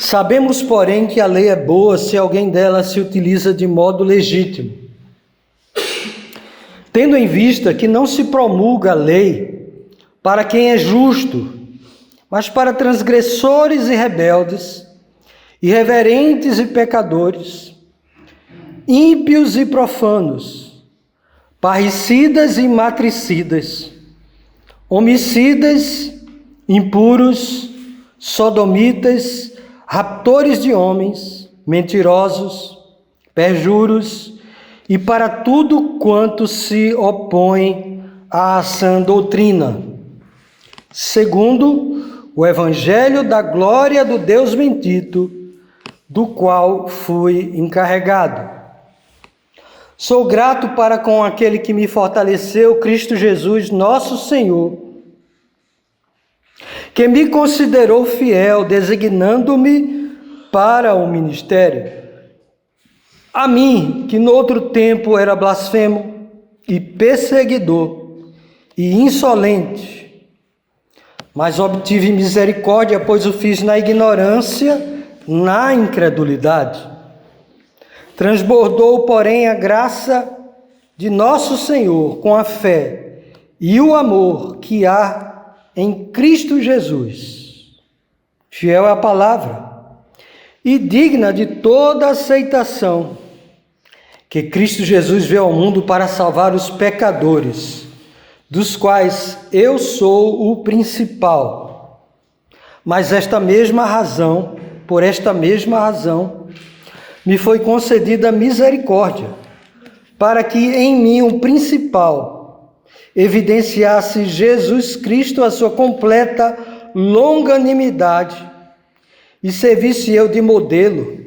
Sabemos, porém, que a lei é boa se alguém dela se utiliza de modo legítimo. Tendo em vista que não se promulga a lei para quem é justo, mas para transgressores e rebeldes, irreverentes e pecadores, ímpios e profanos, parricidas e matricidas, homicidas, impuros, sodomitas, raptores de homens, mentirosos, perjuros, e para tudo quanto se opõe à sã doutrina, segundo o evangelho da glória do Deus bendito, do qual fui encarregado. Sou grato para com aquele que me fortaleceu, Cristo Jesus, nosso Senhor, que me considerou fiel, designando-me para o ministério. A mim, que no outro tempo era blasfemo e perseguidor e insolente, mas obtive misericórdia, pois o fiz na ignorância, na incredulidade. Transbordou, porém, a graça de nosso Senhor com a fé e o amor que há em Cristo Jesus. Fiel é a palavra e digna de toda aceitação, que Cristo Jesus veio ao mundo para salvar os pecadores, dos quais eu sou o principal. Mas por esta mesma razão, me foi concedida misericórdia, para que em mim o principal evidenciasse Jesus Cristo a sua completa longanimidade e servisse eu de modelo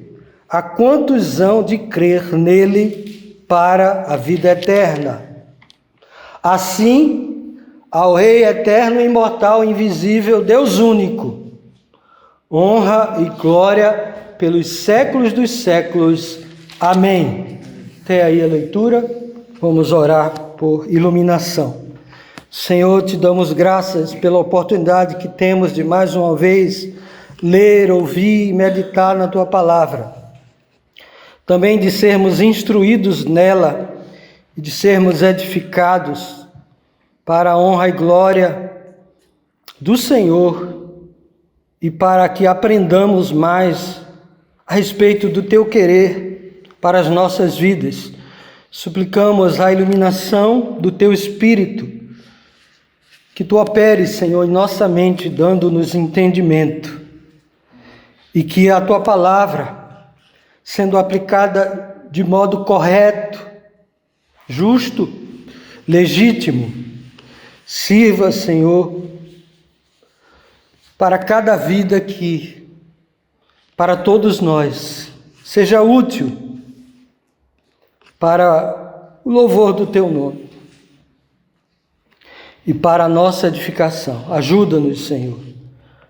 a quantos hão de crer nele para a vida eterna. Assim, ao Rei eterno, imortal, invisível, Deus único, honra e glória pelos séculos dos séculos. Amém. Até aí a leitura. Vamos orar por iluminação. Senhor, te damos graças pela oportunidade que temos de mais uma vez ler, ouvir e meditar na tua palavra. Também de sermos instruídos nela e de sermos edificados para a honra e glória do Senhor e para que aprendamos mais a respeito do teu querer para as nossas vidas. Suplicamos a iluminação do teu Espírito, que tu operes, Senhor, em nossa mente, dando-nos entendimento, e que a tua palavra, sendo aplicada de modo correto, justo, legítimo, sirva, Senhor, para cada vida aqui, para todos nós, seja útil para o louvor do teu nome e para a nossa edificação. Ajuda-nos, Senhor,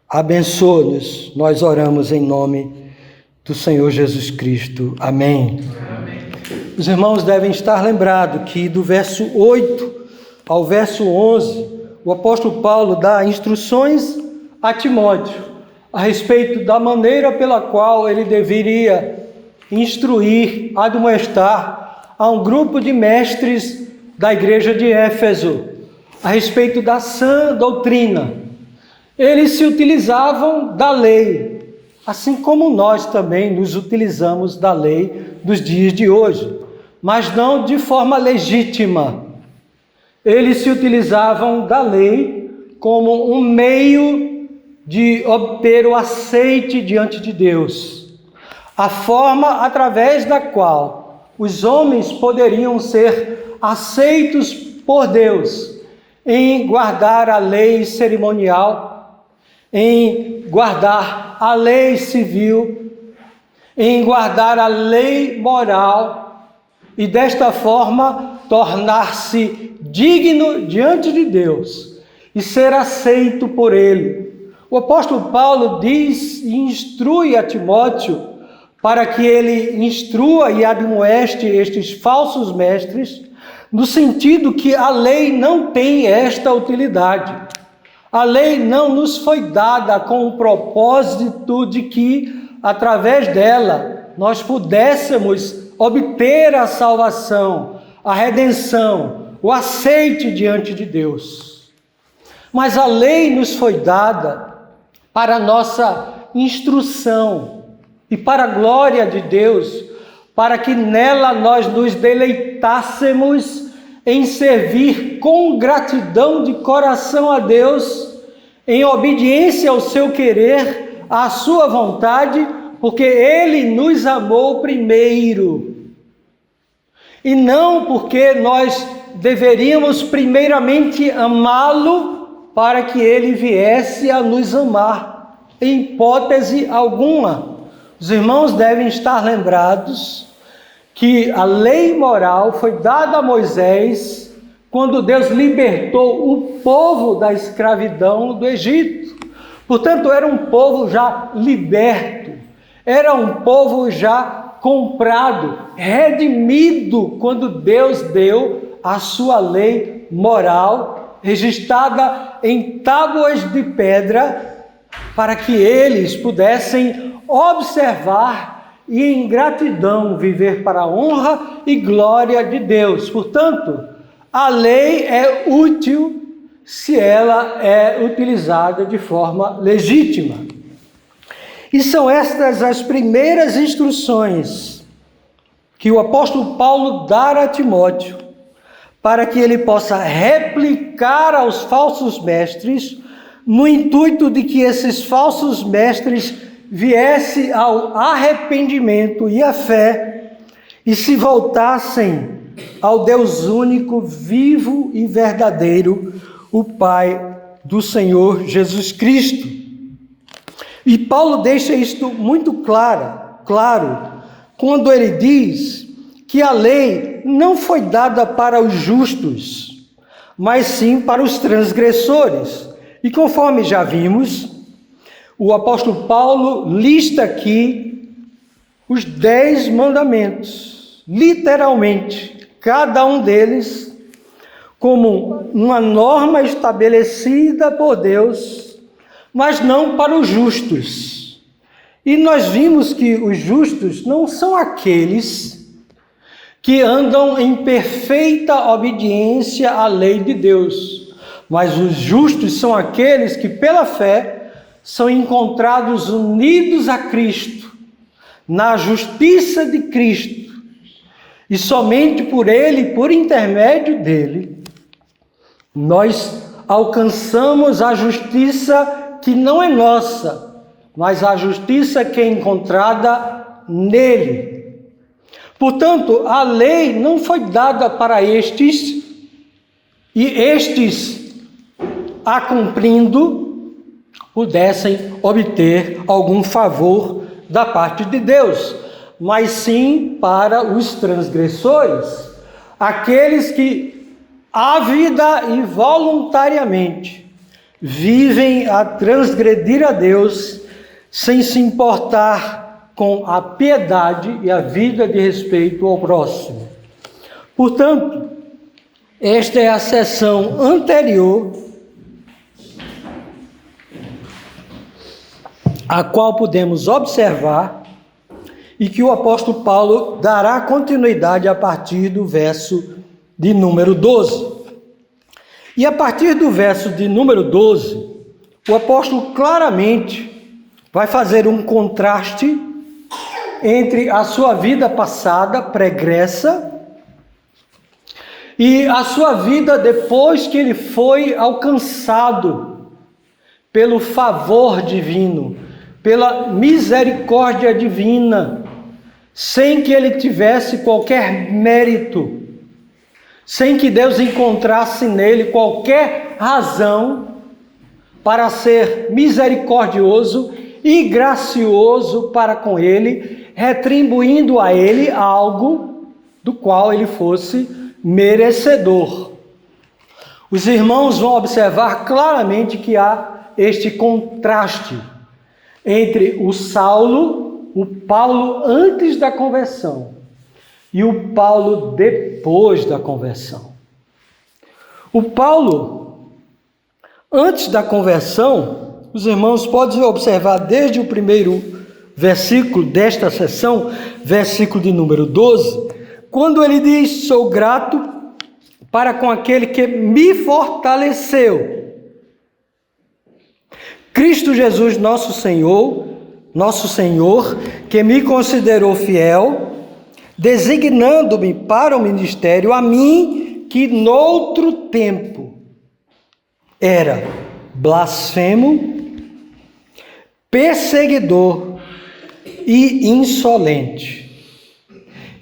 abençoa-nos, nós oramos em nome do Senhor Jesus Cristo. Amém. Amém. Os irmãos devem estar lembrados que do verso 8 ao verso 11, o apóstolo Paulo dá instruções a Timóteo a respeito da maneira pela qual ele deveria instruir, admoestar a um grupo de mestres da igreja de Éfeso a respeito da sã doutrina. Eles se utilizavam da lei, assim como nós também nos utilizamos da lei dos dias de hoje, mas não de forma legítima. Eles se utilizavam da lei como um meio de obter o aceite diante de Deus, a forma através da qual os homens poderiam ser aceitos por Deus em guardar a lei cerimonial, em guardar a lei civil, em guardar a lei moral e desta forma tornar-se digno diante de Deus e ser aceito por Ele. O apóstolo Paulo diz e instrui a Timóteo para que ele instrua e admoeste estes falsos mestres, no sentido que a lei não tem esta utilidade. A lei não nos foi dada com o propósito de que através dela, nós pudéssemos obter a salvação, a redenção, o aceite diante de Deus. Mas a lei nos foi dada para a nossa instrução e para a glória de Deus, para que nela nós nos deleitássemos em servir com gratidão de coração a Deus, em obediência ao seu querer, à sua vontade, porque Ele nos amou primeiro. E não porque nós deveríamos primeiramente amá-lo para que Ele viesse a nos amar, em hipótese alguma. Os irmãos devem estar lembrados que a lei moral foi dada a Moisés quando Deus libertou o povo da escravidão do Egito. Portanto, era um povo já liberto, era um povo já comprado, redimido, quando Deus deu a sua lei moral, registrada em tábuas de pedra, para que eles pudessem observar e em gratidão viver para a honra e glória de Deus. Portanto, a lei é útil se ela é utilizada de forma legítima. E são estas as primeiras instruções que o apóstolo Paulo dá a Timóteo, para que ele possa replicar aos falsos mestres, no intuito de que esses falsos mestres viesse ao arrependimento e à fé e se voltassem ao Deus único, vivo e verdadeiro, o Pai do Senhor Jesus Cristo. E Paulo deixa isto muito claro, quando ele diz que a lei não foi dada para os justos, mas sim para os transgressores. E conforme já vimos, o apóstolo Paulo lista aqui os 10 mandamentos, literalmente, cada um deles como uma norma estabelecida por Deus, mas não para os justos. E nós vimos que os justos não são aqueles que andam em perfeita obediência à lei de Deus, mas os justos são aqueles que, pela fé, são encontrados unidos a Cristo, na justiça de Cristo, e somente por Ele, por intermédio dEle, nós alcançamos a justiça que não é nossa, mas a justiça que é encontrada nele. Portanto, a lei não foi dada para estes, e estes, a cumprindo, pudessem obter algum favor da parte de Deus, mas sim para os transgressores, aqueles que ávida e voluntariamente vivem a transgredir a Deus sem se importar com a piedade e a vida de respeito ao próximo. Portanto, esta é a seção anterior a qual podemos observar e que o apóstolo Paulo dará continuidade a partir do verso de número 12. E a partir do verso de número 12, o apóstolo claramente vai fazer um contraste entre a sua vida passada, pregressa, e a sua vida depois que ele foi alcançado pelo favor divino, pela misericórdia divina, sem que ele tivesse qualquer mérito, sem que Deus encontrasse nele qualquer razão para ser misericordioso e gracioso para com ele, retribuindo a ele algo do qual ele fosse merecedor. Os irmãos vão observar claramente que há este contraste entre o Saulo, o Paulo antes da conversão, e o Paulo depois da conversão. O Paulo, antes da conversão, os irmãos podem observar desde o primeiro versículo desta sessão, versículo de número 12, quando ele diz: sou grato para com aquele que me fortaleceu. Cristo Jesus, nosso Senhor, que me considerou fiel, designando-me para o ministério, a mim que noutro tempo era blasfemo, perseguidor e insolente.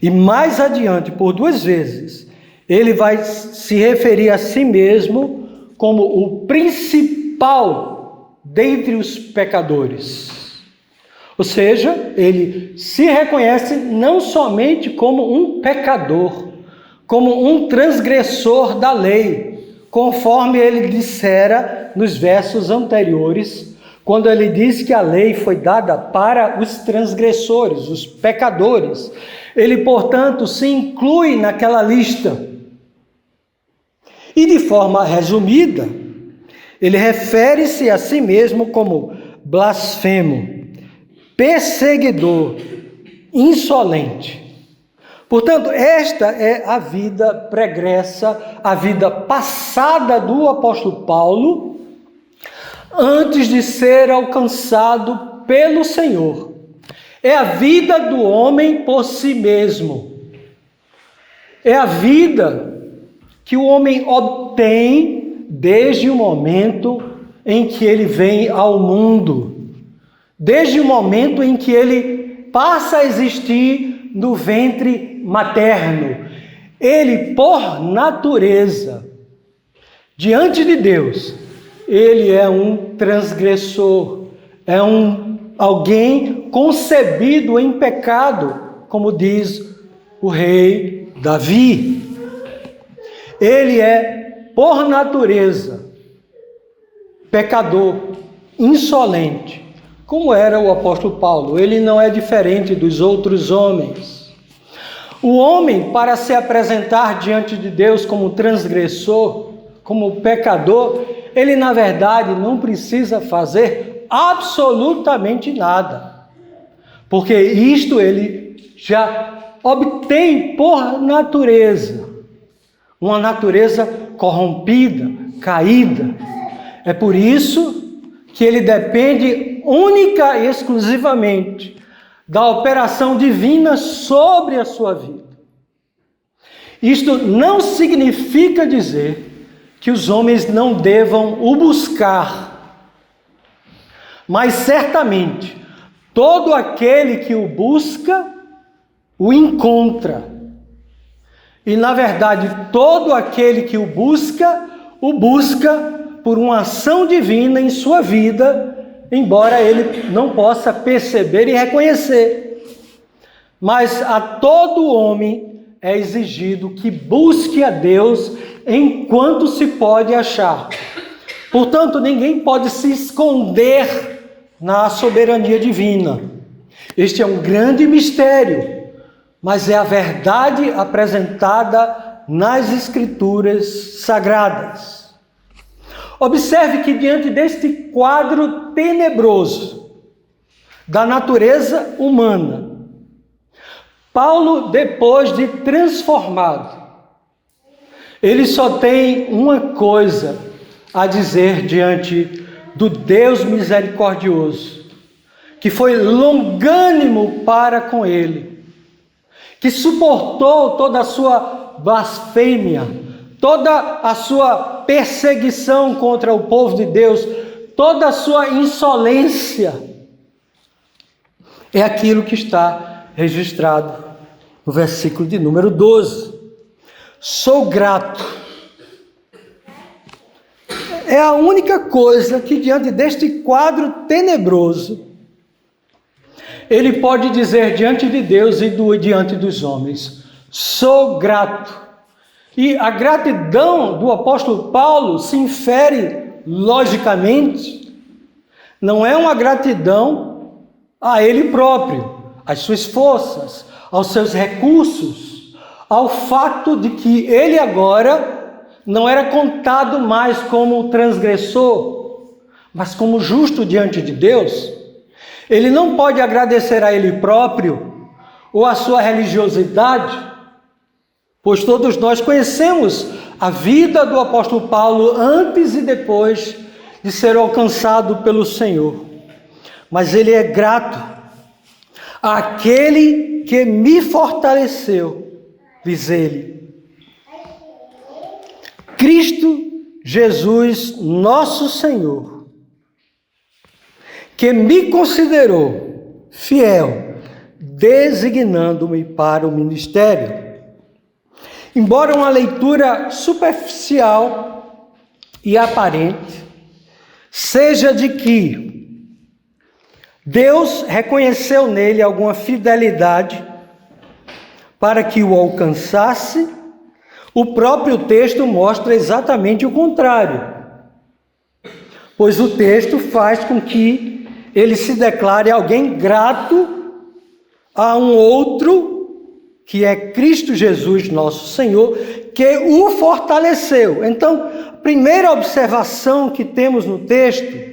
E mais adiante, por 2 vezes, ele vai se referir a si mesmo como o principal dentre os pecadores. Ou seja, ele se reconhece não somente como um pecador, como um transgressor da lei, conforme ele dissera nos versos anteriores, quando ele diz que a lei foi dada para os transgressores, os pecadores. Ele, portanto, se inclui naquela lista. E de forma resumida, ele refere-se a si mesmo como blasfemo, perseguidor, insolente. Portanto, esta é a vida pregressa, a vida passada do apóstolo Paulo, antes de ser alcançado pelo Senhor. É a vida do homem por si mesmo. É a vida que o homem obtém desde o momento em que ele vem ao mundo, desde o momento em que ele passa a existir no ventre materno. Ele, por natureza, diante de Deus, ele é um transgressor, é alguém concebido em pecado, como diz o rei Davi. Ele é, por natureza, pecador, insolente, como era o apóstolo Paulo. Ele não é diferente dos outros homens. O homem, para se apresentar diante de Deus como transgressor, como pecador, ele na verdade não precisa fazer absolutamente nada, porque isto ele já obtém por natureza, uma natureza corrompida, caída. É por isso que ele depende única e exclusivamente da operação divina sobre a sua vida. Isto não significa dizer que os homens não devam o buscar, mas certamente todo aquele que o busca, o encontra. E na verdade, todo aquele que o busca por uma ação divina em sua vida, embora ele não possa perceber e reconhecer. Mas a todo homem é exigido que busque a Deus enquanto se pode achar. Portanto, ninguém pode se esconder na soberania divina. Este é um grande mistério, mas é a verdade apresentada nas Escrituras Sagradas. Observe que diante deste quadro tenebroso da natureza humana, Paulo, depois de transformado, ele só tem uma coisa a dizer diante do Deus misericordioso, que foi longânimo para com ele, que suportou toda a sua blasfêmia, toda a sua perseguição contra o povo de Deus, toda a sua insolência. É aquilo que está registrado no versículo de número 12. Sou grato. É a única coisa que diante deste quadro tenebroso, ele pode dizer diante de Deus e diante dos homens: sou grato. E a gratidão do apóstolo Paulo se infere, logicamente, não é uma gratidão a ele próprio, às suas forças, aos seus recursos, ao fato de que ele agora não era contado mais como transgressor, mas como justo diante de Deus. Ele não pode agradecer a ele próprio ou a sua religiosidade, pois todos nós conhecemos a vida do apóstolo Paulo antes e depois de ser alcançado pelo Senhor. Mas ele é grato àquele que me fortaleceu, diz ele. Cristo Jesus, nosso Senhor, que me considerou fiel, designando-me para o ministério. Embora uma leitura superficial e aparente seja de que Deus reconheceu nele alguma fidelidade para que o alcançasse, o próprio texto mostra exatamente o contrário, pois o texto faz com que ele se declare alguém grato a um outro, que é Cristo Jesus, nosso Senhor, que o fortaleceu. Então, a primeira observação que temos no texto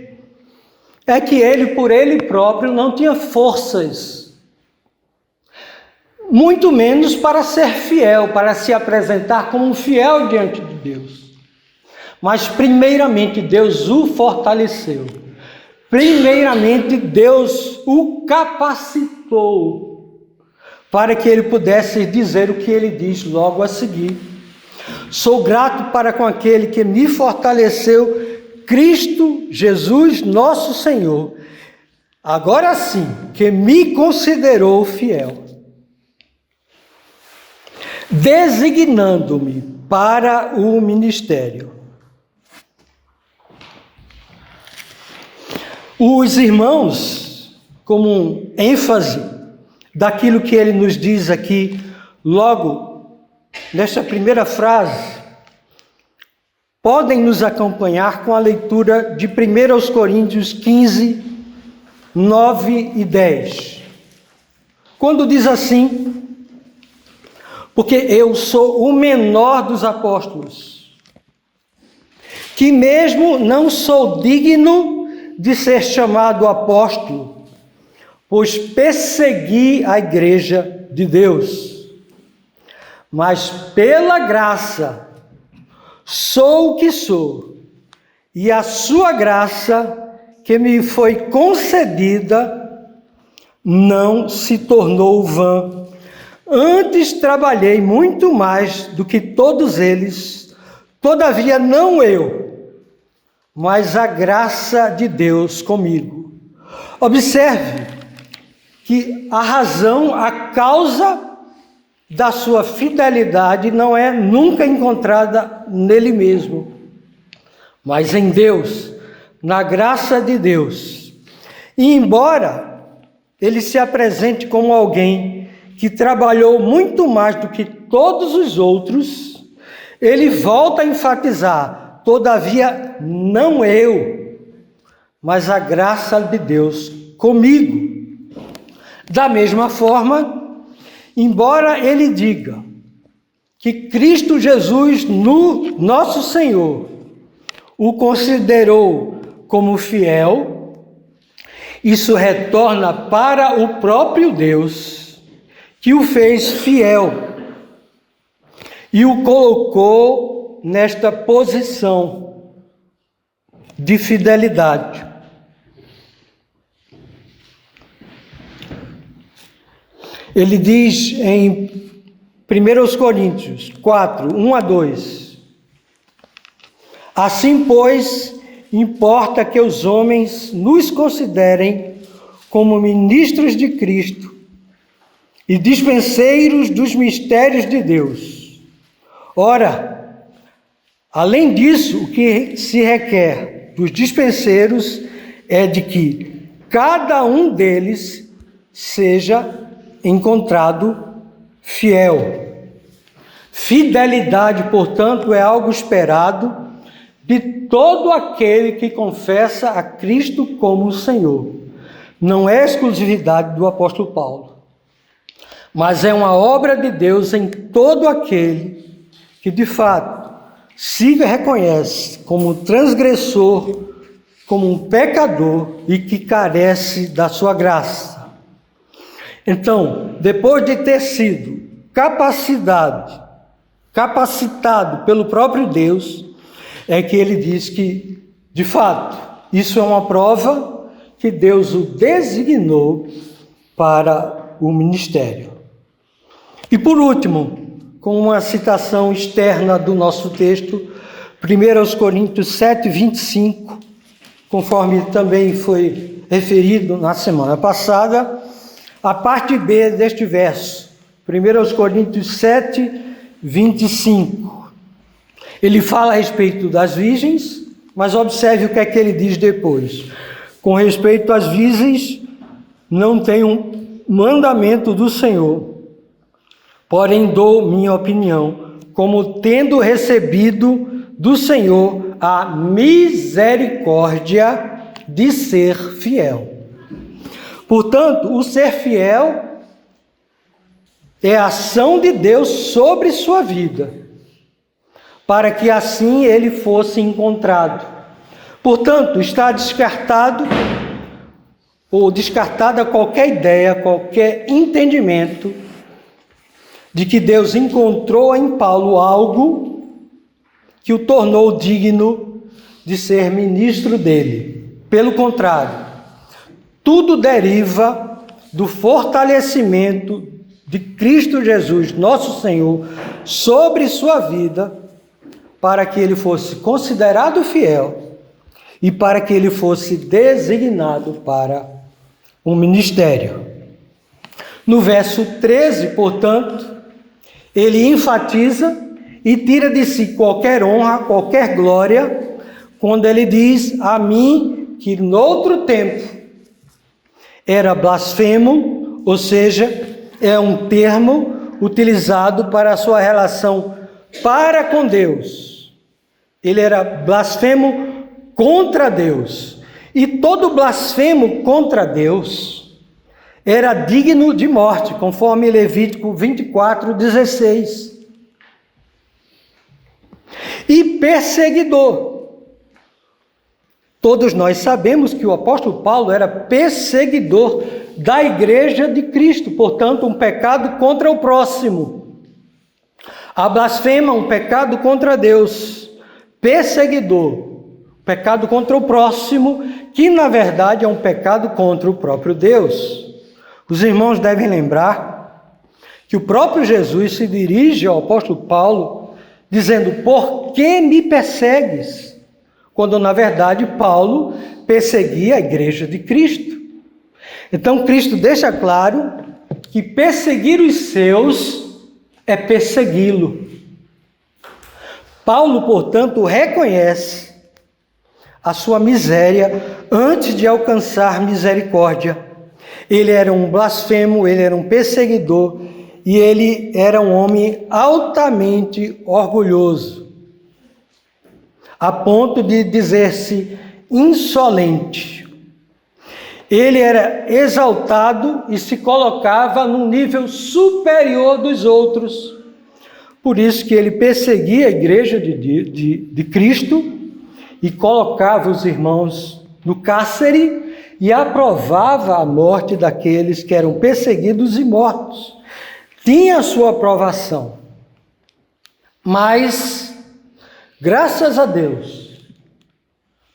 é que ele, por ele próprio, não tinha forças, muito menos para ser fiel, para se apresentar como fiel diante de Deus. Mas, primeiramente, Deus o fortaleceu. Primeiramente, Deus o capacitou para que ele pudesse dizer o que ele diz logo a seguir. Sou grato para com aquele que me fortaleceu, Cristo Jesus, nosso Senhor, agora sim, que me considerou fiel, designando-me para o ministério. Os irmãos, como um ênfase daquilo que ele nos diz aqui, logo nesta primeira frase, podem nos acompanhar com a leitura de 1 Coríntios 15, 9 e 10. Quando diz assim: porque eu sou o menor dos apóstolos, que mesmo não sou digno de ser chamado apóstolo, pois persegui a igreja de Deus. Mas pela graça sou o que sou, e a sua graça que me foi concedida não se tornou vã. Antes trabalhei muito mais do que todos eles, todavia não eu, mas a graça de Deus comigo. Observe que a razão, a causa da sua fidelidade não é nunca encontrada nele mesmo, mas em Deus, na graça de Deus. E embora ele se apresente como alguém que trabalhou muito mais do que todos os outros, ele volta a enfatizar: todavia não eu, mas a graça de Deus comigo. Da mesma forma, embora ele diga que Cristo Jesus, nosso Senhor, o considerou como fiel, isso retorna para o próprio Deus, que o fez fiel e o colocou nesta posição de fidelidade. Ele diz em 1 Coríntios 4, 1 a 2: assim, pois, importa que os homens nos considerem como ministros de Cristo e dispenseiros dos mistérios de Deus. Ora, além disso, o que se requer dos dispenseiros é de que cada um deles seja encontrado fiel. Fidelidade, portanto, é algo esperado de todo aquele que confessa a Cristo como Senhor. Não é exclusividade do apóstolo Paulo, mas é uma obra de Deus em todo aquele que, de fato, se reconhece como transgressor como um pecador e que carece da sua graça. Então, depois de ter sido capacitado pelo próprio Deus, é que ele diz que, de fato, isso é uma prova que Deus o designou para o ministério. E por último, com uma citação externa do nosso texto, 1 Coríntios 7, 25, conforme também foi referido na semana passada, a parte B deste verso, 1 Coríntios 7, 25. Ele fala a respeito das virgens, mas observe o que é que ele diz depois. Com respeito às virgens, não tem um mandamento do Senhor, porém dou minha opinião, como tendo recebido do Senhor a misericórdia de ser fiel. Portanto, o ser fiel é a ação de Deus sobre sua vida, para que assim ele fosse encontrado. Portanto, está descartado ou descartada qualquer ideia, qualquer entendimento de que Deus encontrou em Paulo algo que o tornou digno de ser ministro dele. Pelo contrário, tudo deriva do fortalecimento de Cristo Jesus, nosso Senhor, sobre sua vida, para que ele fosse considerado fiel e para que ele fosse designado para um ministério. No verso 13, portanto, ele enfatiza e tira de si qualquer honra, qualquer glória, quando ele diz a mim que noutro tempo era blasfemo, ou seja, é um termo utilizado para a sua relação para com Deus. Ele era blasfemo contra Deus. E todo blasfemo contra Deus era digno de morte, conforme Levítico 24, 16. E perseguidor. Todos nós sabemos que o apóstolo Paulo era perseguidor da igreja de Cristo, portanto, um pecado contra o próximo. A blasfema, um pecado contra Deus. Perseguidor, pecado contra o próximo, que na verdade é um pecado contra o próprio Deus. Os irmãos devem lembrar que o próprio Jesus se dirige ao apóstolo Paulo dizendo: por que me persegues? Quando na verdade Paulo perseguia a igreja de Cristo. Então Cristo deixa claro que perseguir os seus é persegui-lo. Paulo, portanto, reconhece a sua miséria antes de alcançar misericórdia. Ele era um blasfemo, ele era um perseguidor e ele era um homem altamente orgulhoso, a ponto de dizer-se insolente. Ele era exaltado e se colocava num nível superior dos outros. Por isso que ele perseguia a igreja de Cristo e colocava os irmãos no cárcere e aprovava a morte daqueles que eram perseguidos e mortos. Tinha a sua aprovação. Mas, graças a Deus,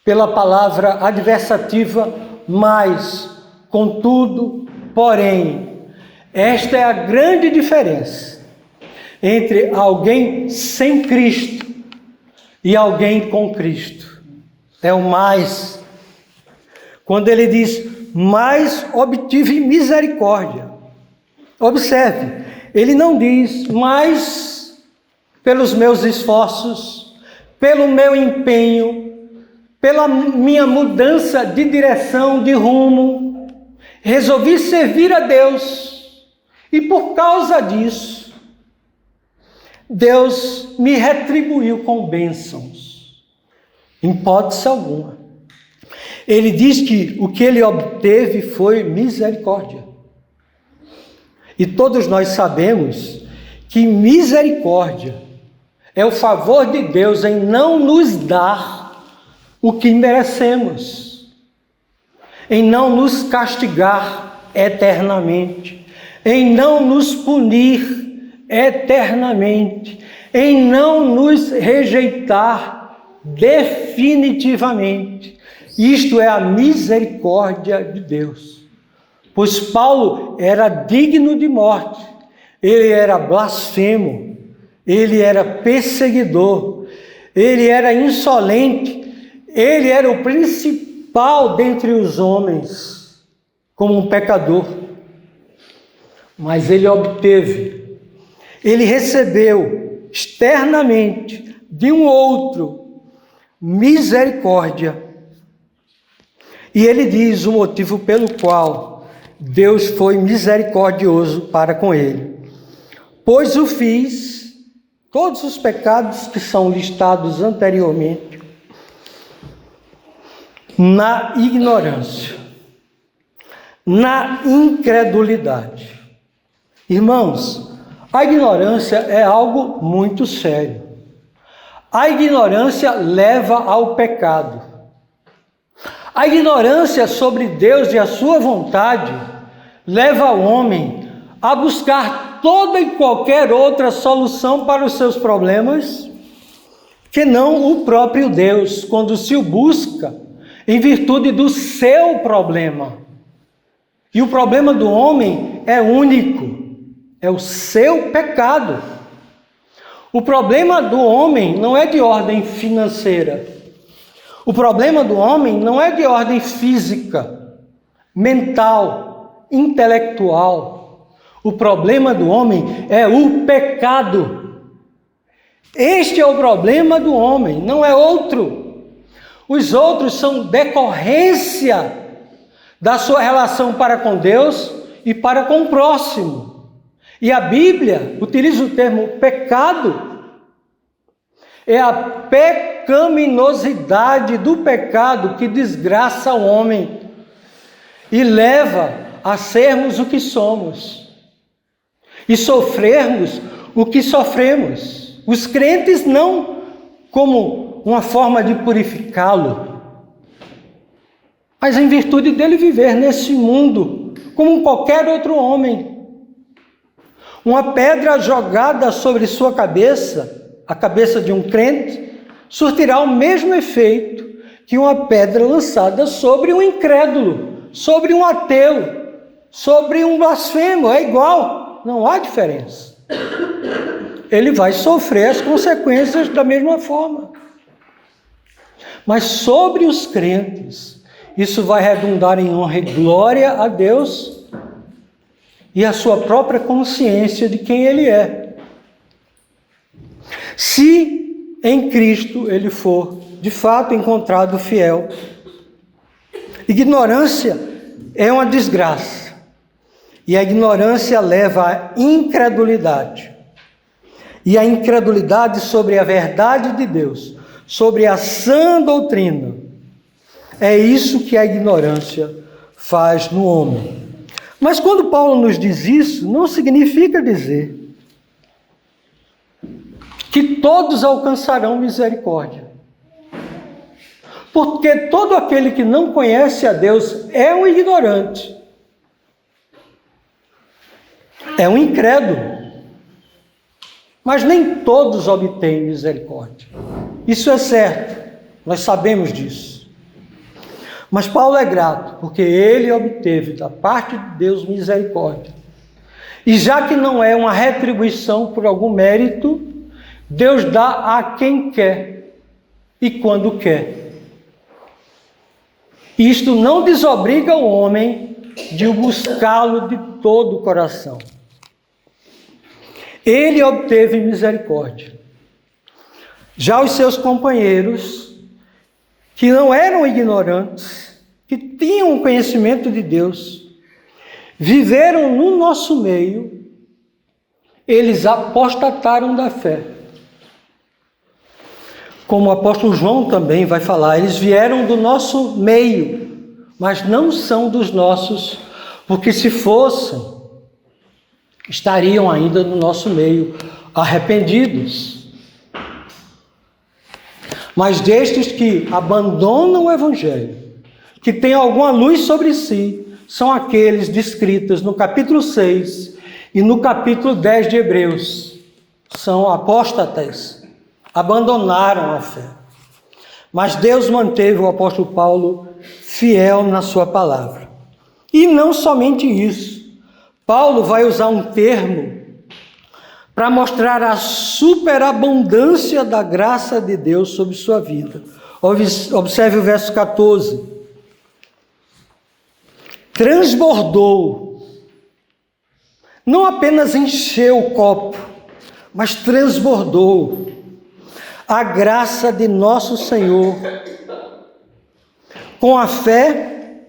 pela palavra adversativa, mas, contudo, porém, esta é a grande diferença entre alguém sem Cristo e alguém com Cristo. É o mais. Quando ele diz, mas obtive misericórdia. Observe, ele não diz, mas pelos meus esforços, pelo meu empenho, pela minha mudança de direção, de rumo, resolvi servir a Deus. E por causa disso, Deus me retribuiu com bênçãos. Em hipótese alguma. Ele diz que o que ele obteve foi misericórdia. E todos nós sabemos que misericórdia é o favor de Deus em não nos dar o que merecemos, em não nos castigar eternamente, em não nos punir eternamente, em não nos rejeitar definitivamente. Isto é a misericórdia de Deus. Pois Paulo era digno de morte, ele era blasfemo, ele era perseguidor, ele era insolente, ele era o principal dentre os homens, como um pecador. Mas ele obteve, ele recebeu externamente de um outro misericórdia. E ele diz o motivo pelo qual Deus foi misericordioso para com ele. Pois o fiz, todos os pecados que são listados anteriormente, na ignorância, na incredulidade. Irmãos, a ignorância é algo muito sério. A ignorância leva ao pecado. A ignorância sobre Deus e a sua vontade leva o homem a buscar toda e qualquer outra solução para os seus problemas, que não o próprio Deus, quando se o busca em virtude do seu problema. E o problema do homem é único, é o seu pecado. O problema do homem não é de ordem financeira. O problema do homem não é de ordem física, mental, intelectual. O problema do homem é o pecado. Este é o problema do homem, não é outro. Os outros são decorrência da sua relação para com Deus e para com o próximo. E a Bíblia utiliza o termo pecado. É a pecaminosidade do pecado que desgraça o homem e leva a sermos o que somos e sofrermos o que sofremos. Os crentes não como uma forma de purificá-lo, mas em virtude dele viver nesse mundo como qualquer outro homem. Uma pedra jogada sobre sua cabeça, a cabeça de um crente, surtirá o mesmo efeito que uma pedra lançada sobre um incrédulo, sobre um ateu, sobre um blasfemo. É igual, não há diferença. Ele vai sofrer as consequências da mesma forma. Mas sobre os crentes, isso vai redundar em honra e glória a Deus e a sua própria consciência de quem ele é. Se em Cristo ele for, de fato, encontrado fiel. Ignorância é uma desgraça. E a ignorância leva à incredulidade. E a incredulidade sobre a verdade de Deus, sobre a sã doutrina. É isso que a ignorância faz no homem. Mas quando Paulo nos diz isso, não significa dizer que todos alcançarão misericórdia. Porque todo aquele que não conhece a Deus é um ignorante, é um incrédulo. Mas nem todos obtêm misericórdia. Isso é certo, nós sabemos disso. Mas Paulo é grato, porque ele obteve da parte de Deus misericórdia. E já que não é uma retribuição por algum mérito, Deus dá a quem quer e quando quer. Isto não desobriga o homem de o buscá-lo de todo o coração. Ele obteve misericórdia. Já os seus companheiros, que não eram ignorantes, que tinham o conhecimento de Deus, viveram no nosso meio, eles apostataram da fé. Como o apóstolo João também vai falar, eles vieram do nosso meio, mas não são dos nossos, porque se fossem, estariam ainda no nosso meio, arrependidos. Mas destes que abandonam o Evangelho, que têm alguma luz sobre si, são aqueles descritos no capítulo 6 e no capítulo 10 de Hebreus. São apóstatas, abandonaram a fé. Mas Deus manteve o apóstolo Paulo fiel na sua palavra. E não somente isso. Paulo vai usar um termo para mostrar a superabundância da graça de Deus sobre sua vida. Observe o verso 14. Transbordou. Não apenas encheu o copo, mas transbordou a graça de nosso Senhor com a fé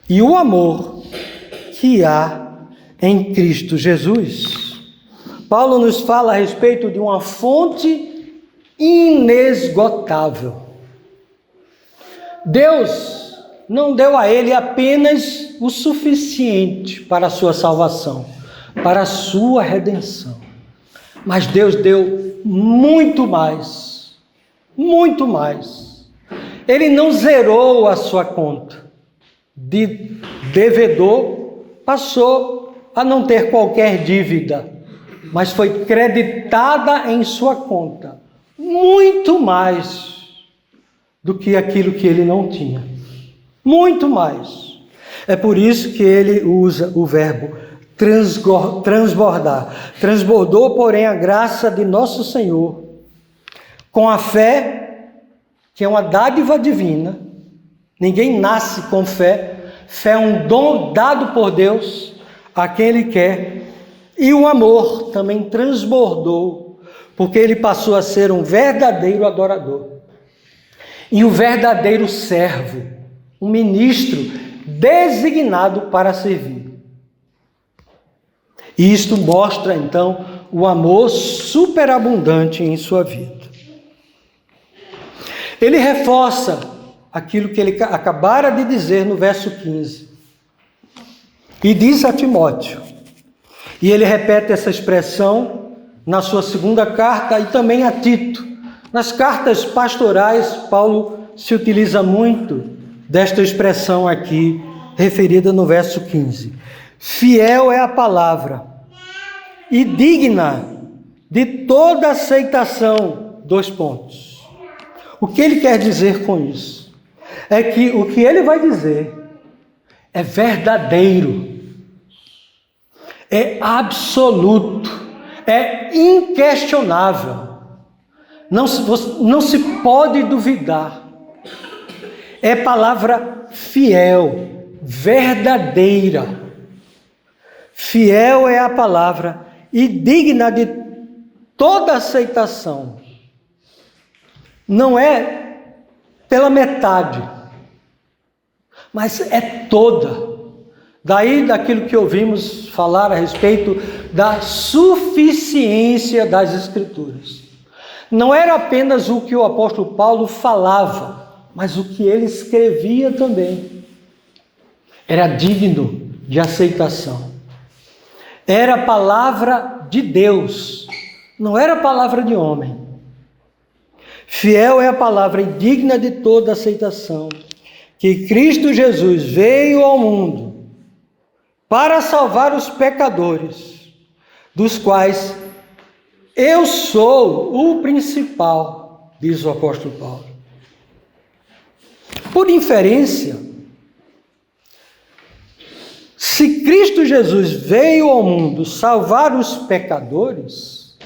e o amor que há em Cristo Jesus. Paulo nos fala a respeito de uma fonte inesgotável. Deus não deu a ele apenas o suficiente para a sua salvação, para a sua redenção, mas Deus deu muito mais, muito mais. Ele não zerou a sua conta. De devedor, passou a não ter qualquer dívida, mas foi creditada em sua conta muito mais do que aquilo que ele não tinha. Muito mais. É por isso que ele usa o verbo transbordar. Transbordou, porém, a graça de nosso Senhor com a fé, que é uma dádiva divina. Ninguém nasce com fé. Fé é um dom dado por Deus a quem Ele quer. E o amor também transbordou, porque ele passou a ser um verdadeiro adorador e um verdadeiro servo, um ministro designado para servir. E isto mostra, então, o amor superabundante em sua vida. Ele reforça aquilo que ele acabara de dizer no verso 15. E diz a Timóteo, e ele repete essa expressão na sua segunda carta e também a Tito. Nas cartas pastorais, Paulo se utiliza muito desta expressão aqui, referida no verso 15. Fiel é a palavra e digna de toda aceitação. 2 pontos. O que ele quer dizer com isso? É que o que ele vai dizer é verdadeiro, é absoluto, é inquestionável. Não se pode duvidar. É palavra fiel, verdadeira. Fiel é a palavra e digna de toda aceitação. Não é pela metade, mas é toda. Daí daquilo que ouvimos falar a respeito da suficiência das Escrituras. Não era apenas o que o apóstolo Paulo falava, mas o que ele escrevia também. Era digno de aceitação. Era a palavra de Deus, não era a palavra de homem. Fiel é a palavra e digna de toda aceitação, que Cristo Jesus veio ao mundo para salvar os pecadores, dos quais eu sou o principal, diz o apóstolo Paulo. Por inferência, se Cristo Jesus veio ao mundo salvar os pecadores,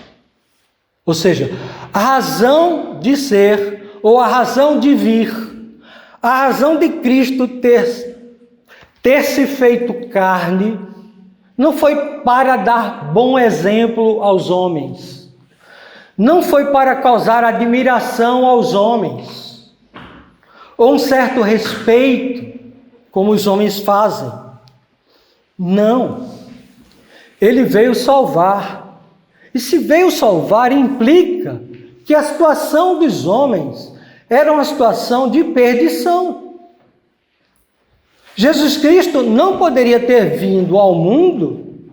ou seja, a razão de ser, ou a razão de vir, a razão de Cristo ter se feito carne, não foi para dar bom exemplo aos homens, não foi para causar admiração aos homens, ou um certo respeito, como os homens fazem. Não, ele veio salvar, e se veio salvar implica que a situação dos homens era uma situação de perdição. Jesus Cristo não poderia ter vindo ao mundo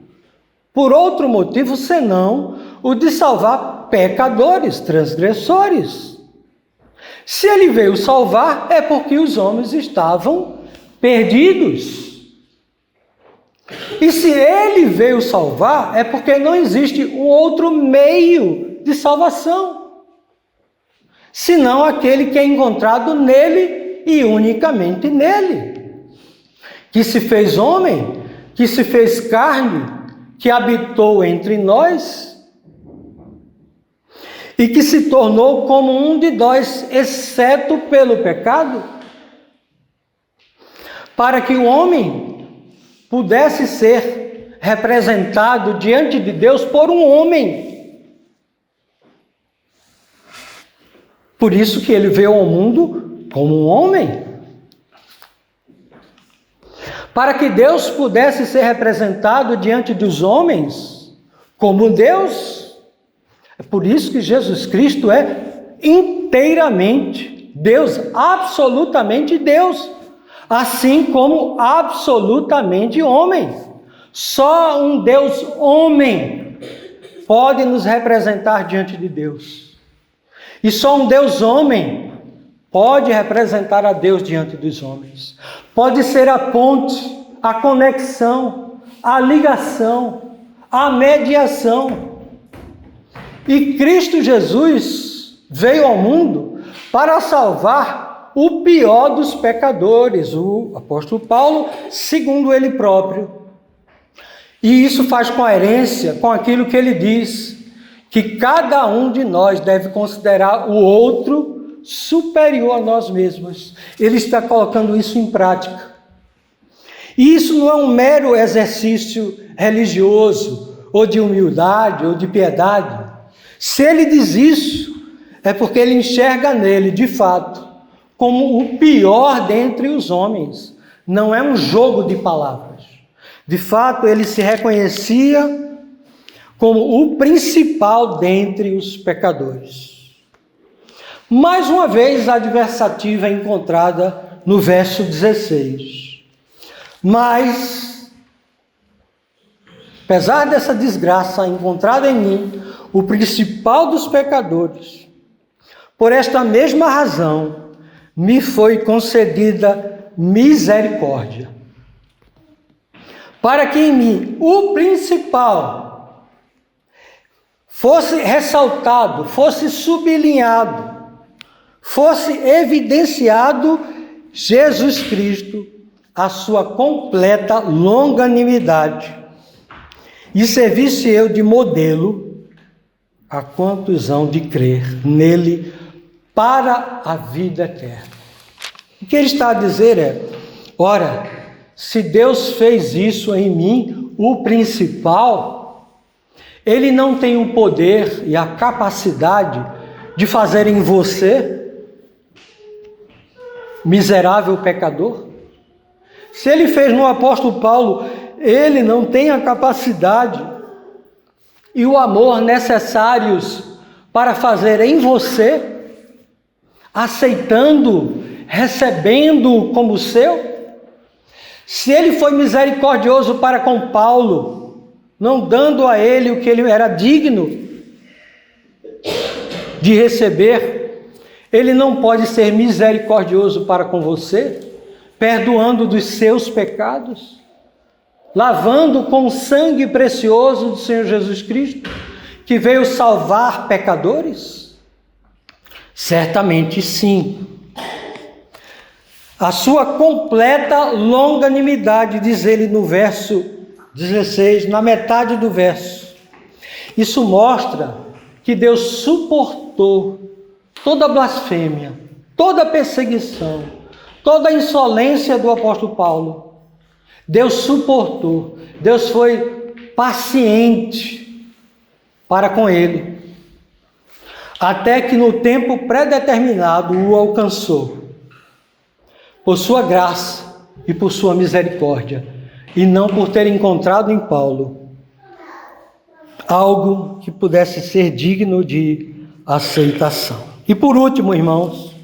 por outro motivo senão o de salvar pecadores, transgressores. Se ele veio salvar, é porque os homens estavam perdidos. E se ele veio salvar, é porque não existe um outro meio de salvação, senão aquele que é encontrado nele e unicamente nele, que se fez homem, que se fez carne, que habitou entre nós e que se tornou como um de nós, exceto pelo pecado, para que o homem pudesse ser representado diante de Deus por um homem. Por isso que ele veio ao mundo como um homem. Para que Deus pudesse ser representado diante dos homens como Deus. É por isso que Jesus Cristo é inteiramente Deus, absolutamente Deus. Assim como absolutamente homem. Só um Deus homem pode nos representar diante de Deus. E só um Deus homem pode representar a Deus diante dos homens. Pode ser a ponte, a conexão, a ligação, a mediação. E Cristo Jesus veio ao mundo para salvar o pior dos pecadores, o apóstolo Paulo, segundo ele próprio. E isso faz coerência com aquilo que ele diz, que cada um de nós deve considerar o outro superior a nós mesmos. Ele está colocando isso em prática. E isso não é um mero exercício religioso, ou de humildade, ou de piedade. Se ele diz isso, é porque ele enxerga nele, de fato, como o pior dentre os homens. Não é um jogo de palavras. De fato, ele se reconhecia como o principal dentre os pecadores. Mais uma vez, a adversativa é encontrada no verso 16. Mas, apesar dessa desgraça encontrada em mim, o principal dos pecadores, por esta mesma razão, me foi concedida misericórdia, para que em mim o principal fosse ressaltado, fosse sublinhado, fosse evidenciado Jesus Cristo, a sua completa longanimidade, e servisse eu de modelo a quantos hão de crer nele para a vida eterna. O que ele está a dizer é, ora, se Deus fez isso em mim, o principal, ele não tem o poder e a capacidade de fazer em você, miserável pecador? Se ele fez no apóstolo Paulo, ele não tem a capacidade e o amor necessários para fazer em você, aceitando, recebendo como seu? Se ele foi misericordioso para com Paulo, não dando a ele o que ele era digno de receber, ele não pode ser misericordioso para com você, perdoando dos seus pecados, lavando com o sangue precioso do Senhor Jesus Cristo, que veio salvar pecadores? Certamente sim. A sua completa longanimidade, diz ele no verso 16, na metade do verso. Isso mostra que Deus suportou toda a blasfêmia, toda a perseguição, toda a insolência do apóstolo Paulo. Deus suportou, Deus foi paciente para com ele, até que no tempo predeterminado o alcançou, por sua graça e por sua misericórdia, e não por ter encontrado em Paulo algo que pudesse ser digno de aceitação. E por último, irmãos,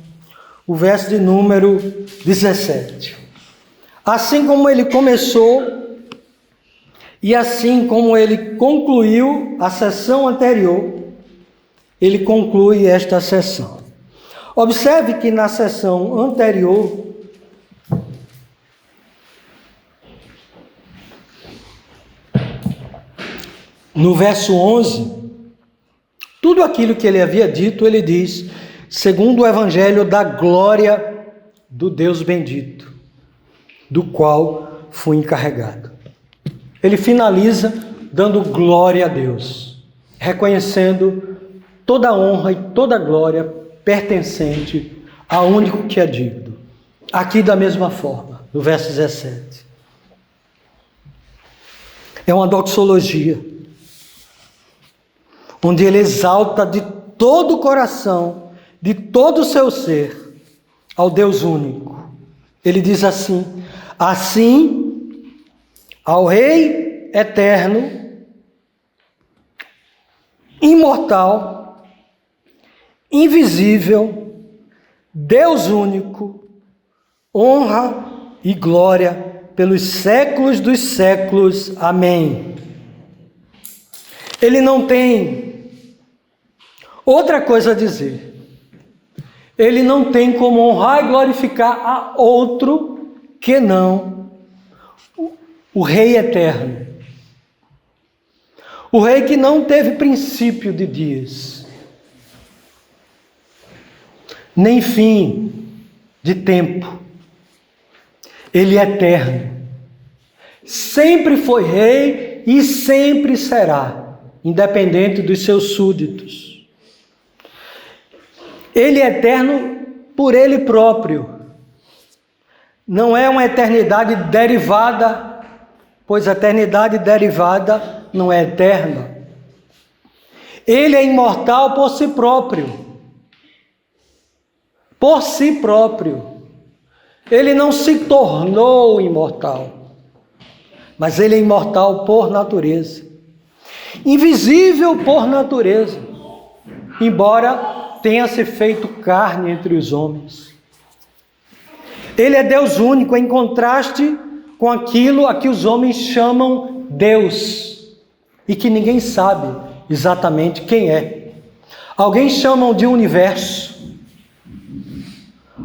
o verso de número 17. Assim como ele começou e assim como ele concluiu a sessão anterior, ele conclui esta sessão. Observe que na sessão anterior, no verso 11, tudo aquilo que ele havia dito, ele diz, segundo o evangelho da glória do Deus bendito, do qual fui encarregado. Ele finaliza dando glória a Deus, reconhecendo toda a honra e toda a glória pertencente ao único que é digno. Aqui da mesma forma, no verso 17. É uma doxologia, onde ele exalta de todo o coração, de todo o seu ser, ao Deus único. Ele diz assim: assim, ao Rei eterno, imortal, invisível, Deus único, honra e glória pelos séculos dos séculos. Amém. Ele não tem outra coisa a dizer. Ele não tem como honrar e glorificar a outro que não o Rei eterno. O Rei que não teve princípio de dias, nem fim de tempo. Ele é eterno. Sempre foi Rei e sempre será, independente dos seus súditos. Ele é eterno por Ele próprio. Não é uma eternidade derivada, pois a eternidade derivada não é eterna. Ele é imortal por si próprio. Por si próprio. Ele não se tornou imortal, mas ele é imortal por natureza. Invisível por natureza, embora tenha se feito carne entre os homens. Ele é Deus único, em contraste com aquilo a que os homens chamam Deus, e que ninguém sabe exatamente quem é. Alguém chamam de universo,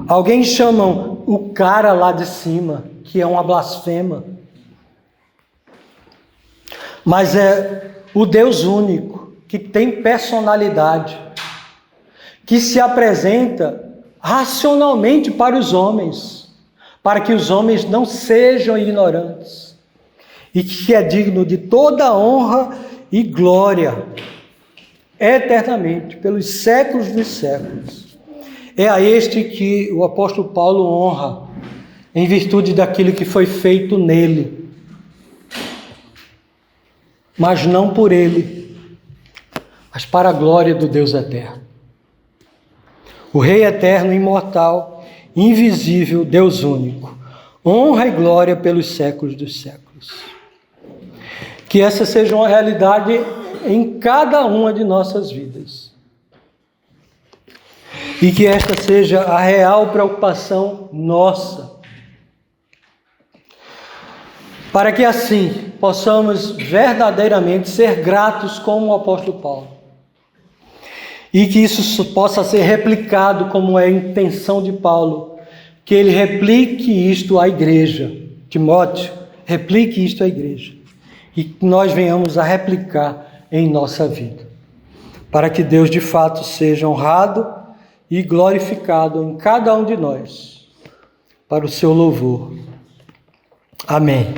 alguém chamam o cara lá de cima, que é uma blasfema, mas é o Deus único, que tem personalidade, que se apresenta racionalmente para os homens, para que os homens não sejam ignorantes, e que é digno de toda honra e glória, eternamente, pelos séculos dos séculos. É a este que o apóstolo Paulo honra, em virtude daquilo que foi feito nele, mas não por ele, mas para a glória do Deus eterno. O Rei eterno, imortal, invisível, Deus único, honra e glória pelos séculos dos séculos. Que essa seja uma realidade em cada uma de nossas vidas. E que esta seja a real preocupação nossa. Para que assim possamos verdadeiramente ser gratos como o apóstolo Paulo. E que isso possa ser replicado, como é a intenção de Paulo, que ele replique isto à igreja. Timóteo, replique isto à igreja. E que nós venhamos a replicar em nossa vida. Para que Deus de fato seja honrado e glorificado em cada um de nós, para o seu louvor. Amém.